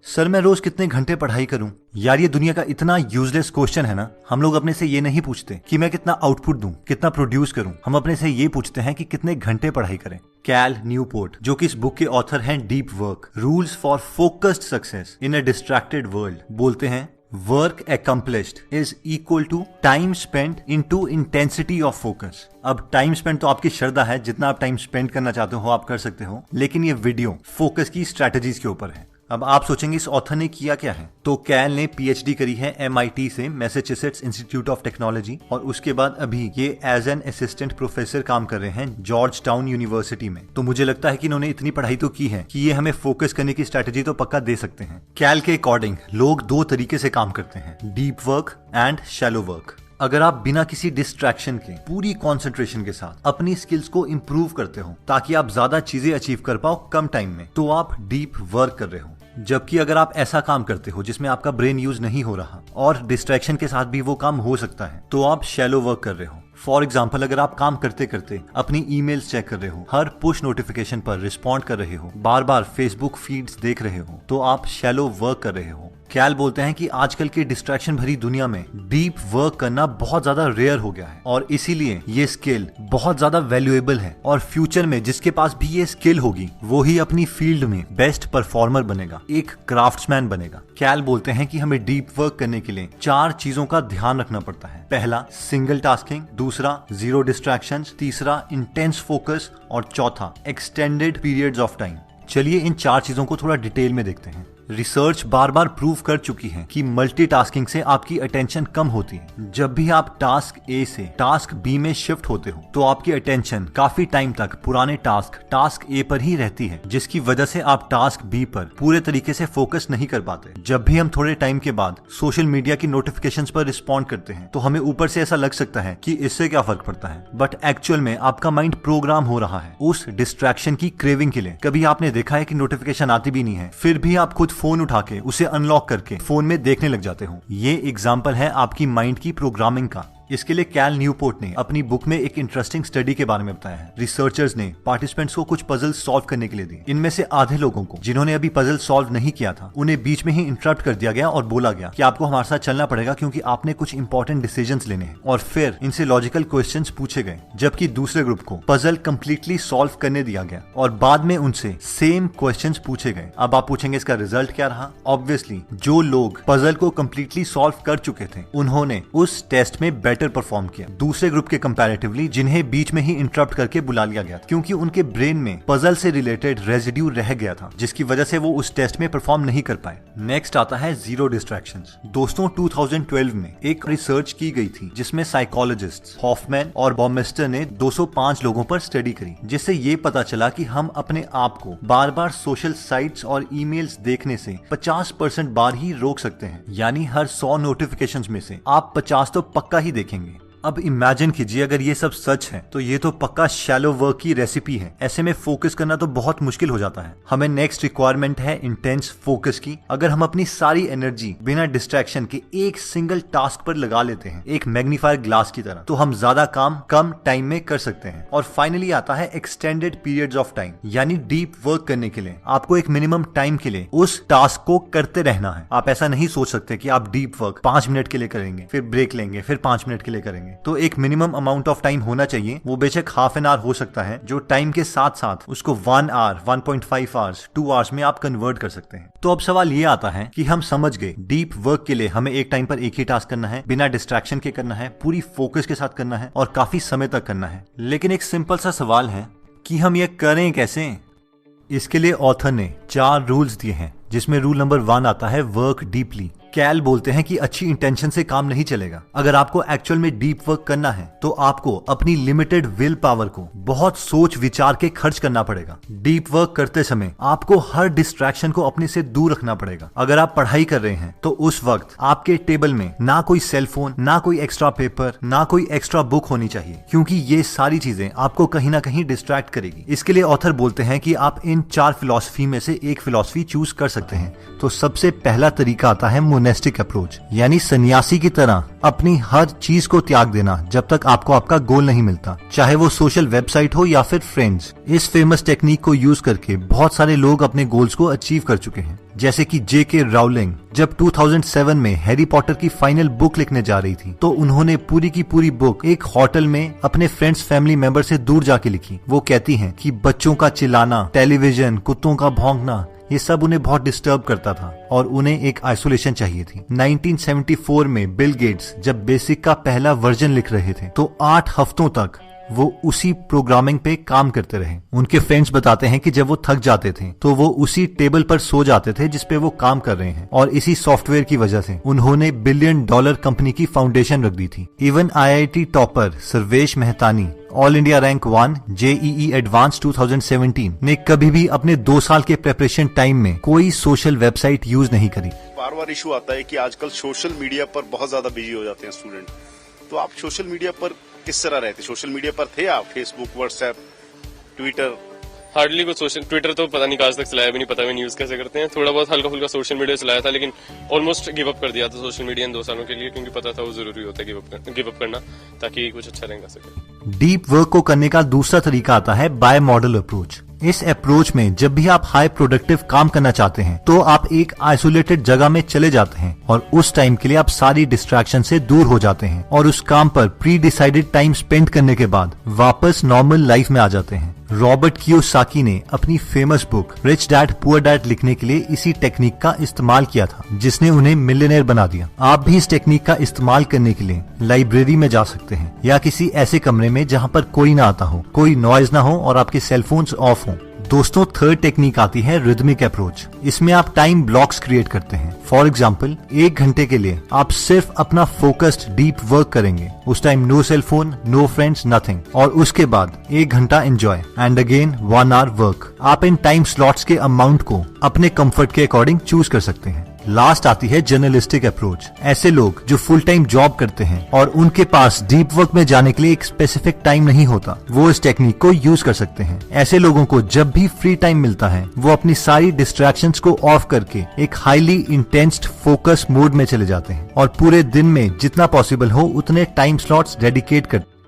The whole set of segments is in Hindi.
सर मैं रोज कितने घंटे पढ़ाई करूं? यार ये दुनिया का इतना यूजलेस क्वेश्चन है ना। हम लोग अपने से ये नहीं पूछते कि मैं कितना आउटपुट दूं, कितना प्रोड्यूस करूं। हम अपने से ये पूछते हैं कि कितने घंटे पढ़ाई करें। कैल न्यूपोर्ट, जो कि इस बुक के ऑथर हैं deep work, rules for focused success in a distracted world, बोलते हैं work accomplished is equal to time spent into intensity of focus। अब टाइम स्पेंड तो आपकी श्रद्धा है, जितना आप टाइम स्पेंड करना चाहते हो आप कर सकते हो, लेकिन ये वीडियो फोकस की स्ट्रैटेजीज के ऊपर है। अब आप सोचेंगे इस ऑथर ने किया क्या है, तो कैल ने पीएचडी करी है MIT से, मैसेच्यूसेट्स इंस्टीट्यूट ऑफ टेक्नोलॉजी, और उसके बाद अभी ये एज एन असिस्टेंट प्रोफेसर काम कर रहे हैं जॉर्ज टाउन यूनिवर्सिटी में। तो मुझे लगता है कि इन्होंने इतनी पढ़ाई तो की है कि ये हमें फोकस करने की स्ट्रैटेजी तो पक्का दे सकते हैं। कैल के अकॉर्डिंग लोग दो तरीके से काम करते हैं, deep work and shallow work. अगर आप बिना किसी डिस्ट्रैक्शन के पूरी कंसंट्रेशन के साथ अपनी स्किल्स को इंप्रूव करते हो ताकि आप ज्यादा चीजें अचीव कर पाओ कम टाइम में, तो आप डीप वर्क कर रहे हो। जबकि अगर आप ऐसा काम करते हो जिसमें आपका ब्रेन यूज नहीं हो रहा और डिस्ट्रैक्शन के साथ भी वो काम हो सकता है, तो आप शैलो वर्क कर रहे हो। फॉर एग्जाम्पल, अगर आप काम करते करते अपनी ईमेल्स चेक कर रहे हो, हर पुश नोटिफिकेशन पर रिस्पॉन्ड कर रहे हो, बार बार फेसबुक फीड्स देख रहे हो, तो आप शैलो वर्क कर रहे हो। कैल बोलते हैं कि आजकल की डिस्ट्रैक्शन भरी दुनिया में डीप वर्क करना बहुत ज्यादा रेयर हो गया है, और इसीलिए ये स्किल बहुत ज्यादा वैल्यूएबल है, और फ्यूचर में जिसके पास भी ये स्किल होगी वो ही अपनी फील्ड में बेस्ट परफॉर्मर बनेगा, एक क्राफ्ट्समैन बनेगा। कैल बोलते हैं कि हमें डीप वर्क करने के लिए 4 चीजों का ध्यान रखना पड़ता है। पहला, सिंगल टास्किंग, दूसरा, जीरो डिस्ट्रैक्शंस, तीसरा, इंटेंस फोकस, और चौथा, एक्सटेंडेड पीरियड्स ऑफ टाइम। चलिए इन 4 चीजों को थोड़ा डिटेल में देखते हैं। रिसर्च बार बार प्रूव कर चुकी है कि मल्टीटास्किंग से आपकी अटेंशन कम होती है। जब भी आप टास्क ए से टास्क बी में शिफ्ट होते हो तो आपकी अटेंशन काफी टाइम तक पुराने टास्क ए पर ही रहती है, जिसकी वजह से आप टास्क बी पर पूरे तरीके से फोकस नहीं कर पाते। जब भी हम थोड़े टाइम के बाद सोशल मीडिया की नोटिफिकेशंस पर रिस्पॉन्ड करते हैं तो हमें ऊपर से ऐसा लग सकता है कि इससे क्या फर्क पड़ता है, बट एक्चुअल में आपका माइंड प्रोग्राम हो रहा है उस डिस्ट्रैक्शन की क्रेविंग के लिए। कभी आपने देखा है कि नोटिफिकेशन आती भी नहीं है, फिर भी आप खुद फोन उठा के उसे अनलॉक करके फोन में देखने लग जाते हो। ये एग्जाम्पल है आपकी माइंड की प्रोग्रामिंग का। इसके लिए कैल न्यूपोर्ट ने अपनी बुक में एक इंटरेस्टिंग स्टडी के बारे में बताया है। रिसर्चर्स ने पार्टिसिपेंट्स को कुछ पजल सॉल्व करने के लिए दी। इनमें से आधे लोगों को, जिन्होंने अभी पजल सॉल्व नहीं किया था, उन्हें बीच में ही इंटरप्ट कर दिया गया और बोला गया कि आपको हमारे साथ चलना पड़ेगा क्योंकि आपने कुछ इंपॉर्टेंट डिसीजंस लेने हैं, और फिर इनसे लॉजिकल क्वेश्चंस पूछे गए। जबकि दूसरे ग्रुप को पजल कंप्लीटली सॉल्व करने दिया गया और बाद में उनसे सेम क्वेश्चंस पूछे गए। अब आप पूछेंगे इसका रिजल्ट क्या रहा? ऑब्वियसली जो लोग पजल को कंप्लीटली सॉल्व कर चुके थे उन्होंने उस टेस्ट में बेटर परफॉर्म किया दूसरे ग्रुप के कंपैरेटिवली, जिन्हें बीच में ही इंटरप्ट करके बुला लिया गया था, क्योंकि उनके ब्रेन में पजल से रिलेटेड रेजिड्यू रह गया था, जिसकी वजह से वो उस टेस्ट में परफॉर्म नहीं कर पाए। नेक्स्ट आता है जीरो डिस्ट्रैक्शंस। दोस्तों 2012 में एक रिसर्च की गई थी जिसमें साइकोलॉजिस्ट हॉफमैन और बॉमिस्टर ने 205 लोगों पर स्टडी करी, जिससे ये पता चला कि हम अपने आप को बार बार सोशल साइट्स और ईमेल्स देखने से 50% बार ही रोक सकते हैं। यानी हर 100 नोटिफिकेशंस में से आप 50 तो पक्का ही देखेंगे। अब इमेजिन कीजिए अगर ये सब सच है तो ये तो पक्का शैलो वर्क की रेसिपी है। ऐसे में फोकस करना तो बहुत मुश्किल हो जाता है। हमें नेक्स्ट रिक्वायरमेंट है इंटेंस फोकस की। अगर हम अपनी सारी एनर्जी बिना डिस्ट्रैक्शन के एक सिंगल टास्क पर लगा लेते हैं, एक मैग्नीफायर ग्लास की तरह, तो हम ज्यादा काम कम टाइम में कर सकते हैं। और फाइनली आता है एक्सटेंडेड पीरियड्स ऑफ टाइम, यानी डीप वर्क करने के लिए आपको एक मिनिमम टाइम के लिए उस टास्क को करते रहना है। आप ऐसा नहीं सोच सकते कि आप डीप वर्क 5 मिनट के लिए करेंगे, फिर ब्रेक लेंगे, फिर 5 मिनट के लिए करेंगे। तो एक मिनिमम अमाउंट ऑफ टाइम होना चाहिए। वो बेशक हाफ एन आवर हो सकता है, जो टाइम के साथ साथ उसको 1 आवर, 1.5 आवर्स, 2 आवर्स में आप कन्वर्ट कर सकते हैं। तो अब सवाल ये आता है कि हम समझ गए डीप वर्क के लिए हमें एक टाइम पर एक ही टास्क करना है, बिना डिस्ट्रैक्शन के करना है, पूरी फोकस के साथ करना है और काफी समय तक करना है। लेकिन एक सिंपल सा सवाल है कि हम ये करें कैसे? इसके लिए ऑथर ने 4 रूल्स दिए हैं, जिसमें रूल नंबर 1 आता है वर्क डीपली। कैल बोलते हैं कि अच्छी इंटेंशन से काम नहीं चलेगा। अगर आपको एक्चुअल में डीप वर्क करना है तो आपको अपनी लिमिटेड विल पावर को बहुत सोच विचार के खर्च करना पड़ेगा। डीप वर्क करते समय आपको हर डिस्ट्रैक्शन को अपने से दूर रखना पड़ेगा। अगर आप पढ़ाई कर रहे हैं तो उस वक्त आपके टेबल में ना कोई सेल फोन, ना कोई एक्स्ट्रा पेपर, ना कोई एक्स्ट्रा बुक होनी चाहिए, क्योंकि ये सारी चीजें आपको कहीं ना कहीं डिस्ट्रैक्ट करेगी। इसके लिए ऑथर बोलते हैं कि आप इन 4 फिलॉसफी में से एक फिलॉसफी चूज कर सकते हैं। तो सबसे पहला तरीका आता है मोनेस्टिक अप्रोच, यानी सन्यासी की तरह अपनी हर चीज को त्याग देना जब तक आपको आपका गोल नहीं मिलता, चाहे वो सोशल वेबसाइट हो या फिर फ्रेंड्स। इस फेमस टेक्निक को यूज करके बहुत सारे लोग अपने गोल्स को अचीव कर चुके हैं। जैसे कि J.K. राउलिंग जब 2007 में हैरी पॉटर की फाइनल बुक लिखने जा रही थी तो उन्होंने पूरी की पूरी बुक एक होटल में अपने फ्रेंड्स फैमिली मेंबर से दूर जाके लिखी। वो कहती हैं कि बच्चों का चिल्लाना, टेलीविजन, कुत्तों का भौंकना, ये सब उन्हें बहुत डिस्टर्ब करता था और उन्हें एक आइसोलेशन चाहिए थी। 1974 में बिल गेट्स जब बेसिक का पहला वर्जन लिख रहे थे तो 8 हफ्तों तक वो उसी प्रोग्रामिंग पे काम करते रहे। उनके फ्रेंड्स बताते हैं कि जब वो थक जाते थे तो वो उसी टेबल पर सो जाते थे जिसपे वो काम कर रहे हैं और इसी सॉफ्टवेयर की वजह से उन्होंने $1 बिलियन कंपनी की फाउंडेशन रख दी थी। Even IIT topper Sarvesh Mehtani all India rank 1 JEE advance 2017 ने कभी भी अपने 2 साल के प्रेपरेशन टाइम में कोई सोशल वेबसाइट यूज नहीं करी। बार बार इशू आता है कि आजकल सोशल मीडिया पर बहुत ज्यादा बिजी हो जाते हैं स्टूडेंट, तो आप सोशल मीडिया पर किस तरह रहते? सोशल मीडिया पर थे आप? Facebook, WhatsApp, Twitter? हार्डली कुछ सोशल, ट्विटर तो पता नहीं आज तक चलाया भी नहीं, पता भी नहीं यूज कैसे करते हैं। थोड़ा बहुत हल्का फुल्का सोशल मीडिया चलाया था लेकिन ऑलमोस्ट गिव अप कर दिया था सोशल मीडिया इन 2 सालों के लिए, क्योंकि पता था वो जरूरी होता है गिव अप करना ताकि कुछ अच्छा रहेगा सके। डीप वर्क को करने का दूसरा तरीका आता है बाय मॉडल अप्रोच। इस अप्रोच में जब भी आप हाई प्रोडक्टिव काम करना चाहते हैं तो आप एक आइसोलेटेड जगह में चले जाते हैं और उस टाइम के लिए आप सारी डिस्ट्रैक्शन से दूर हो जाते हैं और उस काम पर प्री डिसाइडेड टाइम स्पेंड करने के बाद वापस नॉर्मल लाइफ में आ जाते हैं। रॉबर्ट कियोसाकी ने अपनी famous book rich dad poor dad लिखने के लिए इसी टेक्निक का इस्तेमाल किया था जिसने उन्हें मिलियनेयर बना दिया। आप भी इस टेक्निक का इस्तेमाल करने के लिए लाइब्रेरी में जा सकते हैं या किसी ऐसे कमरे में जहाँ पर कोई ना आता हो, कोई नॉइज ना हो और आपके सेलफोन्स ऑफ हो। दोस्तों, थर्ड टेक्निक आती है रिदमिक अप्रोच। इसमें आप टाइम ब्लॉक्स क्रिएट करते हैं। फॉर एग्जाम्पल 1 घंटे के लिए आप सिर्फ अपना फोकस्ड डीप वर्क करेंगे। उस time no cellphone, no friends, nothing, और उसके बाद 1 घंटा enjoy and again 1 hour work. आप इन टाइम स्लॉट्स के अमाउंट को अपने कंफर्ट के अकॉर्डिंग चूज कर सकते हैं। लास्ट आती है जर्नलिस्टिक अप्रोच। ऐसे लोग जो फुल टाइम जॉब करते हैं और उनके पास डीप वर्क में जाने के लिए एक स्पेसिफिक टाइम नहीं होता, वो इस टेक्निक को यूज कर सकते हैं। ऐसे लोगों को जब भी फ्री टाइम मिलता है वो अपनी सारी डिस्ट्रैक्शंस को ऑफ करके एक हाईली इंटेंस्ड फोकस मोड में चले जाते हैं और पूरे दिन में जितना पॉसिबल हो उतने टाइम स्लॉट्स डेडिकेट करते हैं।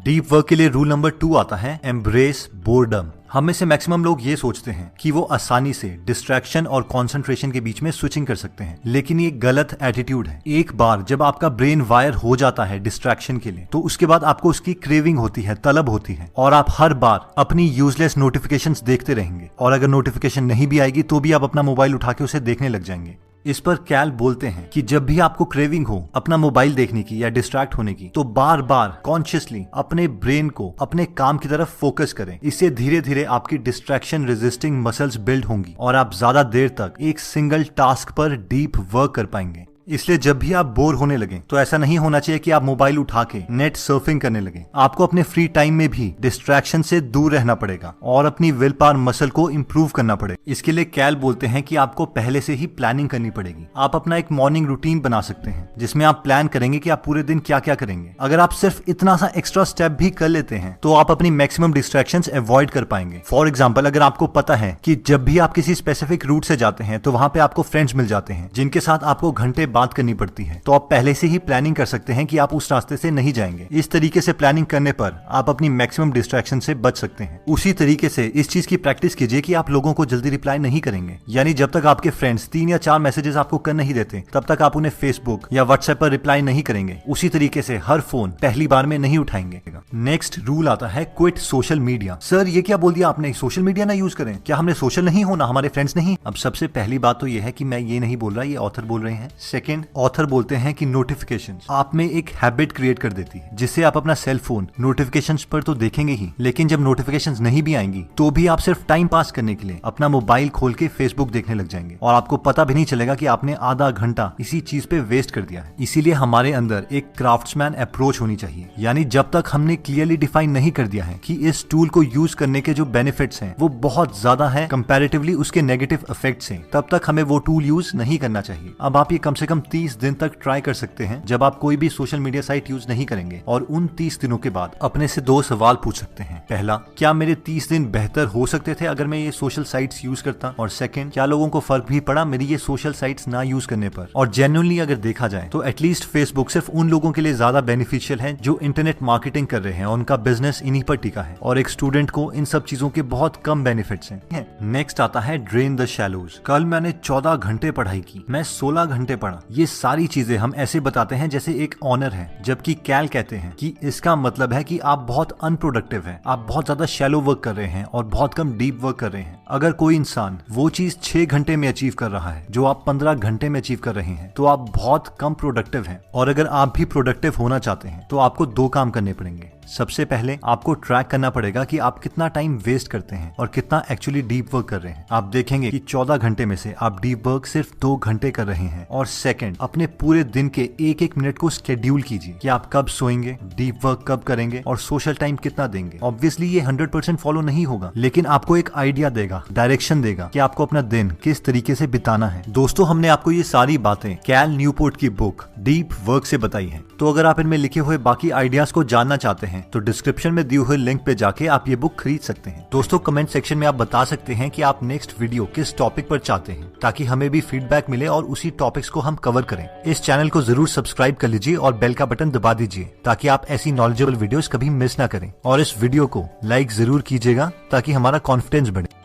डीप वर्क के लिए रूल नंबर 2 आता है एम्ब्रेस बोर्डम। हम में से मैक्सिमम लोग ये सोचते हैं कि वो आसानी से डिस्ट्रैक्शन और कंसंट्रेशन के बीच में स्विचिंग कर सकते हैं, लेकिन ये गलत एटीट्यूड है। एक बार जब आपका ब्रेन वायर हो जाता है डिस्ट्रैक्शन के लिए तो उसके बाद आपको उसकी क्रेविंग होती है, तलब होती है, और आप हर बार अपनी यूजलेस नोटिफिकेशंस देखते रहेंगे और अगर नोटिफिकेशन नहीं भी आएगी तो भी आप अपना मोबाइल उठा के उसे देखने लग जाएंगे। इस पर कैल बोलते हैं कि जब भी आपको क्रेविंग हो अपना मोबाइल देखने की या डिस्ट्रैक्ट होने की तो बार बार कॉन्शियसली अपने ब्रेन को अपने काम की तरफ फोकस करें। इससे धीरे धीरे आपकी डिस्ट्रैक्शन रेजिस्टिंग मसल्स बिल्ड होंगी और आप ज्यादा देर तक एक सिंगल टास्क पर डीप वर्क कर पाएंगे। इसलिए जब भी आप बोर होने लगे तो ऐसा नहीं होना चाहिए कि आप मोबाइल उठा के नेट सर्फिंग करने लगे। आपको अपने फ्री टाइम में भी डिस्ट्रैक्शन से दूर रहना पड़ेगा और अपनी विल पावर मसल को इम्प्रूव करना पड़ेगा। इसके लिए कैल बोलते हैं कि आपको पहले से ही प्लानिंग करनी पड़ेगी। आप अपना एक मॉर्निंग रूटीन बना सकते हैं जिसमें आप प्लान करेंगे कि आप पूरे दिन क्या क्या करेंगे। अगर आप सिर्फ इतना सा एक्स्ट्रा स्टेप भी कर लेते हैं तो आप अपनी मैक्सिमम डिस्ट्रैक्शंस अवॉइड कर पाएंगे। फॉर एग्जाम्पल, अगर आपको पता है कि जब भी आप किसी स्पेसिफिक रूट से जाते हैं तो वहां पे आपको फ्रेंड्स मिल जाते हैं जिनके साथ आपको घंटे बात करनी पड़ती है, तो आप पहले से ही प्लानिंग कर सकते हैं कि आप उस रास्ते से नहीं जाएंगे। इस तरीके से प्लानिंग करने पर आप अपनी मैक्सिमम डिस्ट्रैक्शन से बच सकते हैं। उसी तरीके से इस चीज की प्रैक्टिस कीजिए कि आप लोगों को जल्दी रिप्लाई नहीं करेंगे, यानी जब तक आपके फ्रेंड्स 3 या 4 मैसेजेस आपको कर नहीं देते तब तक आप उन्हें फेसबुक या व्हाट्सएप पर रिप्लाई नहीं करेंगे। उसी तरीके से हर फोन पहली बार में नहीं उठाएंगे। नेक्स्ट रूल आता है क्विट सोशल मीडिया। सर ये क्या बोल दिया आपने, सोशल मीडिया ना यूज करें? क्या हमने सोशल नहीं होना, हमारे फ्रेंड्स नहीं? अब सबसे पहली बात तो यह है कि मैं ये नहीं बोल रहा, ये ऑथर बोल रहे हैं। सेकंड, ऑथर बोलते हैं कि नोटिफिकेशंस आप में एक हैबिट क्रिएट कर देती है जिससे आप अपना सेल फोन नोटिफिकेशंस पर तो देखेंगे ही, लेकिन जब नोटिफिकेशंस नहीं भी आएंगी तो भी आप सिर्फ टाइम पास करने के लिए अपना मोबाइल खोल के फेसबुक देखने लग जाएंगे और आपको पता भी नहीं चलेगा कि आपने आधा घंटा इसी चीज पे वेस्ट कर दिया है। इसीलिए हमारे अंदर एक क्राफ्ट्समैन अप्रोच होनी चाहिए, यानी जब तक हमने क्लियरली डिफाइन नहीं कर दिया है कि इस टूल को यूज करने के जो बेनिफिट्स हैं वो बहुत ज्यादा है कंपैरेटिवली उसके नेगेटिव इफेक्ट्स हैं, तब तक हमें वो टूल यूज नहीं करना चाहिए। अब आप ये कम से कम 30 दिन तक ट्राई कर सकते हैं जब आप कोई भी सोशल मीडिया साइट यूज नहीं करेंगे, और उन 30 दिनों के बाद अपने से 2 सवाल पूछ सकते हैं। पहला, क्या मेरे 30 दिन बेहतर हो सकते थे अगर मैं ये सोशल साइट्स यूज करता? और सेकंड, क्या लोगों को फर्क भी पड़ा मेरी ये सोशल साइट्स ना यूज करने पर? और जेन्युइनली अगर देखा जाए तो एटलीस्ट फेसबुक सिर्फ उन लोगों के लिए ज्यादा बेनिफिशियल है जो इंटरनेट मार्केटिंग कर रहे हैं और उनका बिजनेस इन्हीं पर टिका है, और एक स्टूडेंट को इन सब चीजों के बहुत कम बेनिफिट्स हैं। नेक्स्ट आता है ड्रेन द शैलोज। कल मैंने 14 घंटे पढ़ाई की, मैं 16 घंटे पढ़ा। ये सारी चीजें हम ऐसे बताते हैं जैसे एक ऑनर है, जबकि कैल कहते हैं कि इसका मतलब है कि आप बहुत अनप्रोडक्टिव हैं, आप बहुत ज्यादा शैलो वर्क कर रहे हैं और बहुत कम डीप वर्क कर रहे हैं। अगर कोई इंसान वो चीज 6 घंटे में अचीव कर रहा है जो आप 15 घंटे में अचीव कर रहे हैं, तो आप बहुत कम प्रोडक्टिव हैं। और अगर आप भी प्रोडक्टिव होना चाहते हैं तो आपको 2 काम करने पड़ेंगे। सबसे पहले आपको ट्रैक करना पड़ेगा कि आप कितना टाइम वेस्ट करते हैं और कितना एक्चुअली डीप वर्क कर रहे हैं। आप देखेंगे कि 14 घंटे में से आप डीप वर्क सिर्फ 2 घंटे कर रहे हैं। और सेकंड, अपने पूरे दिन के 1-1 मिनट को शेड्यूल कीजिए कि आप कब सोएंगे, डीप वर्क कब करेंगे और सोशल टाइम कितना देंगे। ऑब्वियसली ये 100% फॉलो नहीं होगा, लेकिन आपको एक आइडिया देगा, डायरेक्शन देगा कि आपको अपना दिन किस तरीके से बिताना है। दोस्तों, हमने आपको ये सारी बातें कैल न्यूपोर्ट की बुक डीप वर्क से बताई है। तो अगर आप इनमें लिखे हुए बाकी आइडियाज को जानना चाहते हैं तो डिस्क्रिप्शन में दिए हुए लिंक पे जाके आप ये बुक खरीद सकते हैं। दोस्तों, कमेंट सेक्शन में आप बता सकते हैं कि आप नेक्स्ट वीडियो किस टॉपिक पर चाहते हैं, ताकि हमें भी फीडबैक मिले और उसी टॉपिक्स को हम कवर करें। इस चैनल को जरूर सब्सक्राइब कर लीजिए और बेल का बटन दबा दीजिए ताकि आप ऐसी नॉलेजेबल वीडियोस कभी मिस ना करें। और इस वीडियो को लाइक जरूर कीजिएगा ताकि हमारा कॉन्फिडेंस बढ़े।